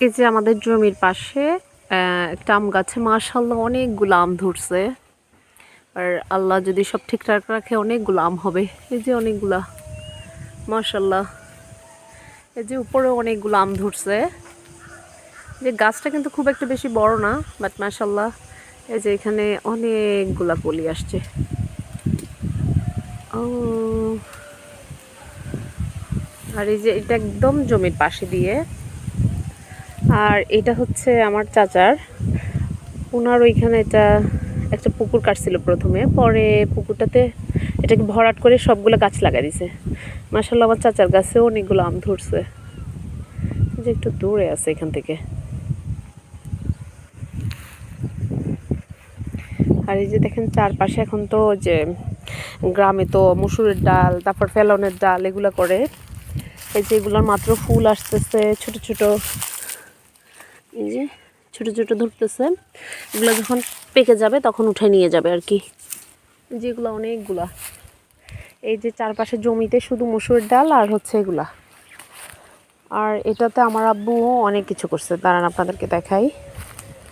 এই যে আমাদের জমির পাশে একটা আম গাছে মাশাআল্লাহ অনেকগুলো আম ধরছে। আর আল্লাহ যদি সব ঠিকঠাক রাখে অনেকগুলো আম হবে। এই যে অনেকগুলা মাশাআল্লাহ। এই যে উপরে অনেকগুলো আম ধরছে। যে গাছটা কিন্তু খুব একটা বেশি বড় না, বাট মাশাআল্লাহ এই যে এখানে অনেকগুলা কলি আসছে। ও, আর এই যে এটা একদম জমির পাশে দিয়ে। আর এটা হচ্ছে আমার চাচার, ওনার ওইখানে এটা একটা পুকুর কাটছিল প্রথমে, পরে পুকুরটাতে এটাকে ভরাট করে সবগুলো গাছ লাগাই দিছে। মাশাআল্লাহ আমার চাচার গাছেও অনেকগুলো আম ধরছে। যে একটু দূরে আছে এখান থেকে। আর এই যে দেখেন চারপাশে এখন তো যে গ্রামে তো মসুরের ডাল, তারপর ফেলনের ডাল এগুলো করে। এই যে এগুলোর মাত্র ফুল আসতেছে ছোট ছোট, এই যে ছোট ছোট ধরতেছে। এগুলো যখন পেকে যাবে তখন উঠে নিয়ে যাবে আর কি। যেগুলো অনেকগুলা, এই যে চারপাশে জমিতে শুধু মসুরের ডাল আর হচ্ছে এগুলা। আর এটাতে আমার আব্বু অনেক কিছু করছে, দাঁড়ান আপনাদেরকে দেখাই।